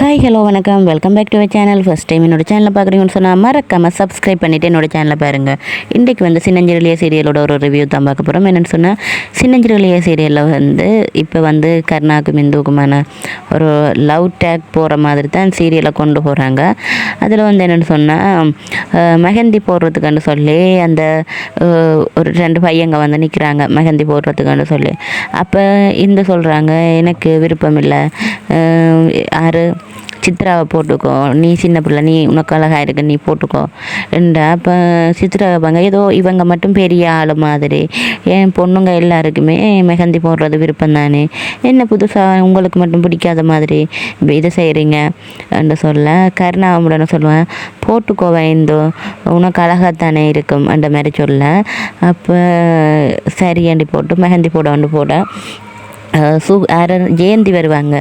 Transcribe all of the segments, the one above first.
Hi hello வணக்கம், welcome back to our channel. First time என்னோட சேனலை பார்க்குறீங்கன்னு சொன்னால் மறக்காமல் சப்ஸ்கிரைப் பண்ணிவிட்டு என்னோட சேனலை பாருங்கள். இன்றைக்கு வந்து சின்னஞ்சிறுலிய சீரியலோட ஒரு ரிவ்யூ தான் பார்க்க போகிறோம். என்னென்னு சொன்னால், சின்னஞ்சிறுலிய சீரியலில் வந்து இப்போ வந்து கருணாக்கும் இந்துக்குமான ஒரு லவ் டேக் போகிற மாதிரி தான் சீரியலை கொண்டு போகிறாங்க. அதில் வந்து என்னென்னு சொன்னால், மெஹந்தி போடுறதுக்குன்னு சொல்லி அந்த ஒரு 2 பையங்க வந்து நிற்கிறாங்க மெஹந்தி போடுறதுக்குன்னு சொல்லி. அப்போ இந்த சொல்கிறாங்க, எனக்கு விருப்பம் இல்லை, யார் சித்ராவை போட்டுக்கோ, நீ சின்ன பிள்ளை, நீ உனக்கு அழகாக இருக்கு, நீ போட்டுக்கோ ரெண்டா. அப்போ சித்ரா வைப்பாங்க, ஏதோ இவங்க மட்டும் பெரிய ஆள் மாதிரி, என் பொண்ணுங்க எல்லாருக்குமே மெஹந்தி போடுறது விருப்பம் தானே, என்ன புதுசாக உங்களுக்கு மட்டும் பிடிக்காத மாதிரி இதை செய்கிறீங்க என்று சொல்ல, கருணாவுடனே சொல்லுவேன், போட்டுக்கோவேன் இந்தோ, உனக்கு அழகாகத்தானே இருக்கும் அந்த மாதிரி சொல்ல. அப்போ சரி போட்டு மெஹந்தி போட ஜெயந்தி வருவாங்க.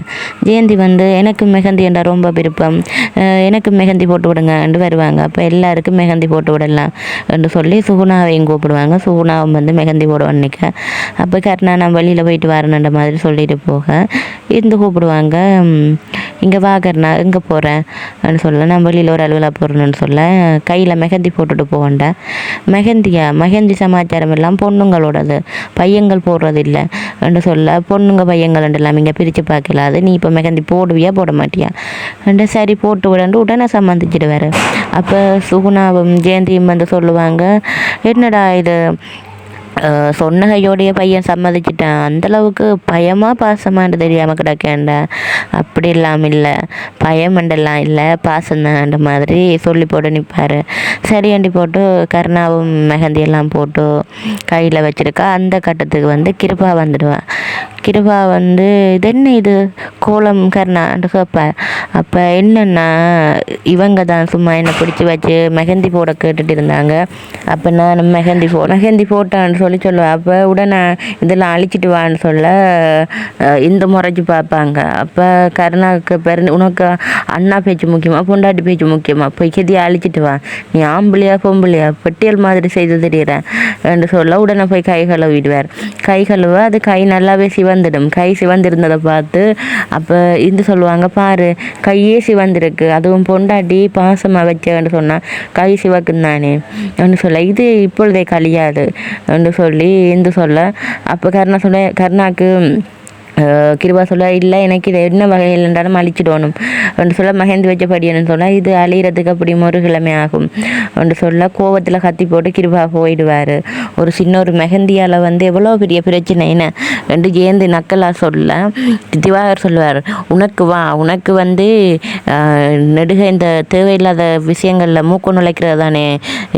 ஜெயந்தி வந்து எனக்கு மெஹந்தி என்ற ரொம்ப விருப்பம், எனக்கு மெஹந்தி போட்டு விடுங்க என்று வருவாங்க. அப்போ எல்லாருக்கும் மெஹந்தி போட்டு விடலாம் என்று சொல்லி சுகுணாவையும் கூப்பிடுவாங்க. சுகுணாவும் வந்து மெஹந்தி போடுவான் நிற்க. அப்போ கருணா நான் வெளியில் போயிட்டு வரணுன்ற மாதிரி சொல்லிட்டு போக இருந்து கூப்பிடுவாங்க, இங்கே வா கருணா, எங்கே போகிறேன் அப்படின்னு சொல்ல, நான் வெளியில் ஒரு அலுவலாக போகிறேன்னு சொல்ல, கையில் மெஹந்தி போட்டுட்டு போவேன்டா. மெஹந்தி சமாச்சாரம் எல்லாம் பொண்ணுங்களோடது, பையங்கள் போடுறது இல்லை என்று சொல்ல, பொண்ணுங்க பையங்கள் எல்லாம் இங்கே பிரித்து பார்க்கலாது, நீ இப்போ மெஹந்தி போடுவியா போட மாட்டியா ரெண்டு சரி போட்டு விடண்டு உடனே சம்மந்திச்சிடுவார். அப்போ சுகுணாவும் ஜெயந்தியும் வந்து சொல்லுவாங்க, என்னடா இது சொன்ன கையோடைய பையன் சம்மதிச்சிட்டான், அந்தளவுக்கு பயமாக பாசமானு தெரியாமல் கிடக்கேன்டா. அப்படி இல்லாமல் இல்லை, பயமண்டெல்லாம் இல்லை, பாசம்தான்ன்ற மாதிரி சொல்லி போட்டு நிற்பார். சரியாண்டி போட்டு கருணாவும் மெஹந்தி எல்லாம் போட்டு கையில் வச்சுருக்கா. அந்த கட்டத்துக்கு வந்து கிருபா வந்துடுவான். கிருபா வந்து இது என்ன இது கோலம் கருணான்னு கேட்பார். அப்போ என்னென்னா, இவங்க தான் சும்மா என்னை பிடிச்சி வச்சு மெஹந்தி போட கேட்டுட்டு இருந்தாங்க. அப்போ நான் மெஹந்தி போட்டான்னு சொல்லுவேன். அப்போ உடனே இதெல்லாம் அழிச்சிட்டு வான்னு சொல்ல இந்த முறைச்சி பார்ப்பாங்க. அப்போ கருணாவுக்கு உனக்கு அண்ணா பேச்சு முக்கியமாக பொண்டாட்டி பேச்சு முக்கியமாக, போய் கெதியை அழிச்சிட்டு வா, நீ ஆம்பளையா பொம்பளையா பெட்டியல் மாதிரி செய்து தெரியுறேன் என்று சொல்ல, உடனே போய் கை கழுவிடுவார். கை கழுவ அது கை நல்லாவே சிவந்துடும். கை சிவந்திருந்ததை பார்த்து அப்போ இந்த சொல்லுவாங்க, பாரு கையே சிவந்திருக்கு, அதுவும் பொண்டாட்டி பாசமாக வச்சேன்னு சொன்னால் கை சிவக்கும் தானே என்று சொல்ல, இது இப்பொழுதே கழியாது என்று சொல்லி இந்த சொல்ல. அப்போ கருணாக்கு கிருபா சொல்ல, இல்லை எனக்கு இது என்ன வகையில் என்றாலும் அழிச்சிடணும் என்று சொல்ல, மெஹந்தி வச்ச படியன்னு சொன்னால் இது அழிகிறதுக்கு அப்படி ஒரு கிழமை ஆகும் என்று சொல்ல, கோவத்தில் கத்தி போட்டு கிருபா போயிடுவார். ஒரு சின்ன ஒரு மெஹந்தியால் வந்து எவ்வளோ பெரிய பிரச்சனைன்னு ரெண்டு ஜெயந்தி நக்கலாக சொல்ல, திவாகர் சொல்லுவார், உனக்கு வந்து நெடுக இந்த தேவையில்லாத விஷயங்களில் மூக்கு நுழைக்கிறது தானே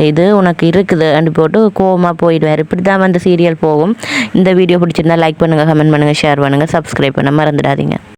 இது உனக்கு இருக்குது அப்படி போட்டு கோவமாக போயிடுவார். இப்படி தான் வந்து சீரியல் போகும். இந்த வீடியோ பிடிச்சிருந்தா லைக் பண்ணுங்கள், கமெண்ட் பண்ணுங்கள், ஷேர் பண்ணுங்கள், சப்ஸ்கிரைப் பண்ண மறந்துடாதீங்க.